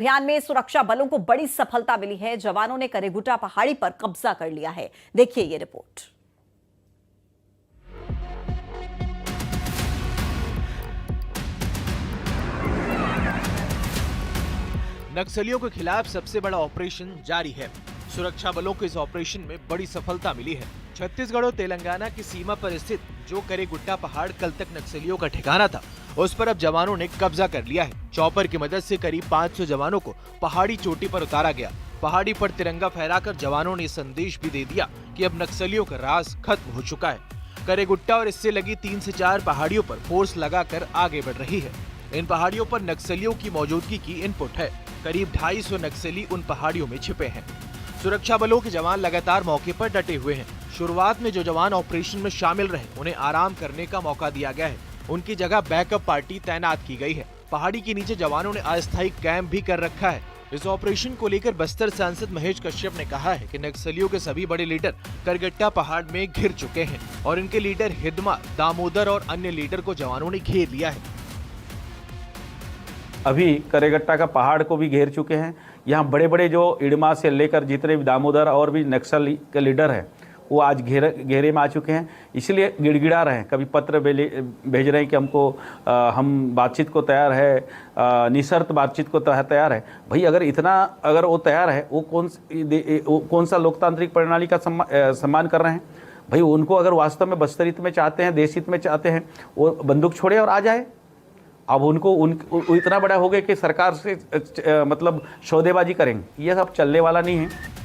अभियान में सुरक्षा बलों को बड़ी सफलता मिली है। जवानों ने करेगुट्टा पहाड़ी पर कब्जा कर लिया है। देखिए ये रिपोर्ट। नक्सलियों के खिलाफ सबसे बड़ा ऑपरेशन जारी है। सुरक्षा बलों को इस ऑपरेशन में बड़ी सफलता मिली है। छत्तीसगढ़ और तेलंगाना की सीमा पर स्थित जो करेगुट्टा पहाड़ कल तक नक्सलियों का ठिकाना था, उस पर अब जवानों ने कब्जा कर लिया है। चॉपर की मदद से करीब 500 जवानों को पहाड़ी चोटी पर उतारा गया। पहाड़ी पर तिरंगा फहराकर जवानों ने संदेश भी दे दिया कि अब नक्सलियों का राज खत्म हो चुका है। करेगुट्टा और इससे लगी 3 से 4 पहाड़ियों पर फोर्स लगाकर आगे बढ़ रही है। इन पहाड़ियों पर नक्सलियों की मौजूदगी की इनपुट है। करीब 250 नक्सली उन पहाड़ियों में छिपे हैं। सुरक्षा बलों के जवान लगातार मौके पर डटे हुए हैं। शुरुआत में जो जवान ऑपरेशन में शामिल रहे, उन्हें आराम करने का मौका दिया गया है। उनकी जगह बैकअप पार्टी तैनात की गई है। पहाड़ी के नीचे जवानों ने अस्थायी कैंप भी कर रखा है। इस ऑपरेशन को लेकर बस्तर सांसद महेश कश्यप ने कहा है कि नक्सलियों के सभी बड़े लीडर करगट्टा पहाड़ में घिर चुके हैं और इनके लीडर हिदमा, दामोदर और अन्य लीडर को जवानों ने घेर लिया है। अभी करेगट्टा का पहाड़ को भी घेर चुके हैं। यहाँ बड़े बड़े जो इडमा से लेकर जितने भी दामोदर और भी नक्सल के लीडर हैं, वो आज घेरे में आ चुके हैं। इसलिए गिड़गिड़ा रहे हैं, कभी पत्र भेज रहे हैं कि हमको हम बातचीत को तैयार है, निशर्त बातचीत को तैयार है। भाई अगर वो तैयार है, वो कौन सा लोकतांत्रिक प्रणाली का सम्मान कर रहे हैं? भाई उनको अगर वास्तव में बस्तर हित में चाहते हैं, देश हित में चाहते हैं, वो बंदूक छोड़े और आ जाए। अब उनको इतना बड़ा हो गया कि सरकार से मतलब सौदेबाजी करेंगे, ये सब चलने वाला नहीं है।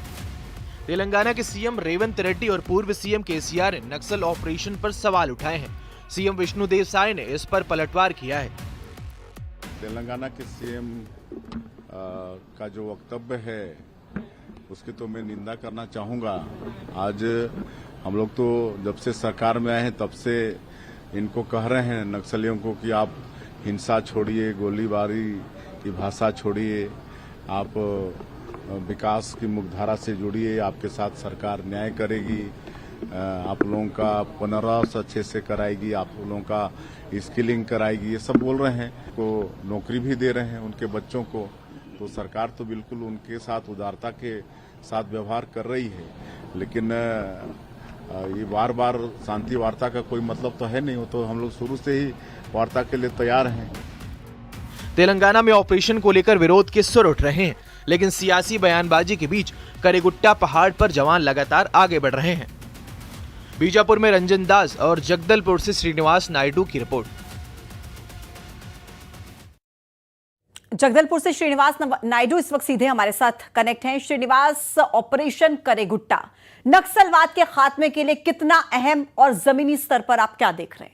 तेलंगाना के सीएम रेवंत रेड्डी और पूर्व सीएम केसीआर ने नक्सल ऑपरेशन पर सवाल उठाए हैं। सीएम विष्णुदेव साय ने इस पर पलटवार किया है। तेलंगाना के सीएम का जो वक्तव्य है, उसकी तो मैं निंदा करना चाहूंगा। आज हम लोग तो जब से सरकार में आए हैं, तब से इनको कह रहे हैं नक्सलियों को कि आप हिंसा छोड़िए, गोलीबारी की भाषा छोड़िए, आप विकास की मुख्यधारा से जुड़िए, आपके साथ सरकार न्याय करेगी, आप लोगों का पुनर्वास अच्छे से कराएगी, आप लोगों का स्किलिंग कराएगी, ये सब बोल रहे हैं। को नौकरी भी दे रहे हैं उनके बच्चों को। तो सरकार तो बिल्कुल उनके साथ उदारता के साथ व्यवहार कर रही है। लेकिन ये बार बार शांति वार्ता का कोई मतलब तो है नहीं। वो तो हम लोग शुरू से ही वार्ता के लिए तैयार हैं। तेलंगाना में ऑपरेशन को लेकर विरोध के सुर उठ रहे हैं, लेकिन सियासी बयानबाजी के बीच करेगुट्टा पहाड़ पर जवान लगातार आगे बढ़ रहे हैं। बीजापुर में रंजन दास और जगदलपुर से श्रीनिवास नायडू की रिपोर्ट। जगदलपुर से श्रीनिवास नायडू इस वक्त सीधे हमारे साथ कनेक्ट हैं। श्रीनिवास, ऑपरेशन करेगुट्टा नक्सलवाद के खात्मे के लिए कितना अहम और जमीनी स्तर पर आप क्या देख रहे हैं?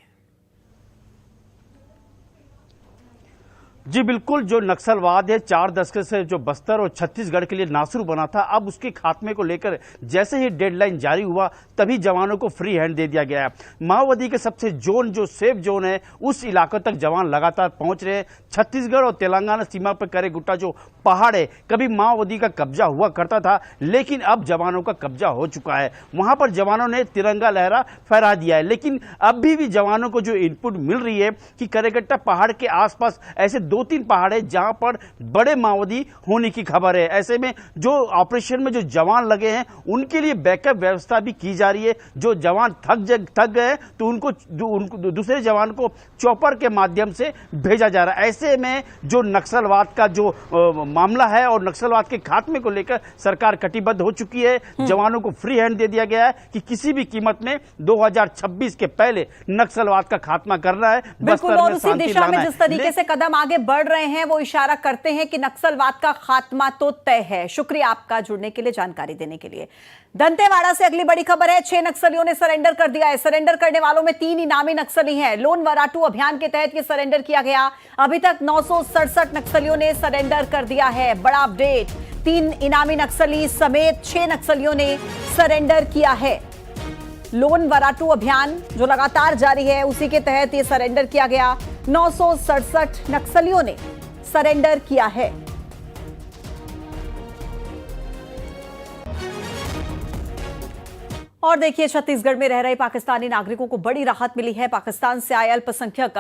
जी बिल्कुल, जो नक्सलवाद है 4 दशक से जो बस्तर और छत्तीसगढ़ के लिए नासुर बना था, अब उसके खात्मे को लेकर जैसे ही डेडलाइन जारी हुआ, तभी जवानों को फ्री हैंड दे दिया गया है। माओवादी के सबसे जो सेफ जोन है, उस इलाकों तक जवान लगातार पहुंच रहे हैं। छत्तीसगढ़ और तेलंगाना सीमा पर करेगुट्टा जो पहाड़ है, कभी माओवादी का कब्जा हुआ करता था, लेकिन अब जवानों का कब्जा हो चुका है। वहां पर जवानों ने तिरंगा लहरा फहरा दिया है। लेकिन अभी भी जवानों को जो इनपुट मिल रही है कि करेगट्टा पहाड़ के आसपास ऐसे 2-3 पहाड़ है जहां पर बड़े माओवादी होने की खबर है। ऐसे में जो ऑपरेशन में जो जवान लगे हैं, उनके लिए बैकअप व्यवस्था भी की जा रही है। जो जवान थक गए तो उनको दूसरे जवान को चॉपर के माध्यम से भेजा जा रहा है। ऐसे में जो नक्सलवाद का जो मामला है और नक्सलवाद के खात्मे को लेकर सरकार कटिबद्ध हो चुकी है। जवानों को फ्री हैंड दे दिया गया है कि किसी भी कीमत में 2026 के पहले नक्सलवाद का खात्मा करना है। बिल्कुल, और उसी दिशा में जिस तरीके से कदम आगे बढ़ रहे हैं, वो इशारा करते हैं कि नक्सलवाद का खात्मा तो तय है। शुक्रिया आपका जुड़ने के लिए, जानकारी देने के लिए। दंतेवाड़ा से अगली बड़ी खबर है। 6 नक्सलियों ने सरेंडर कर दिया है। सरेंडर करने वालों में 3 इनामी नक्सली हैं। लोन वराटू अभियान के तहत ये सरेंडर किया गया। अभी तक 967 नक्सलियों ने सरेंडर कर दिया है। बड़ा अपडेट, 3 इनामी नक्सली समेत 6 नक्सलियों ने सरेंडर किया है। लोन वराटू अभियान जो लगातार जारी है, उसी के तहत ये सरेंडर किया गया। 967 नक्सलियों ने सरेंडर किया है। और देखिए, छत्तीसगढ़ में रह रहे पाकिस्तानी नागरिकों को बड़ी राहत मिली है। पाकिस्तान से आए अल्पसंख्यक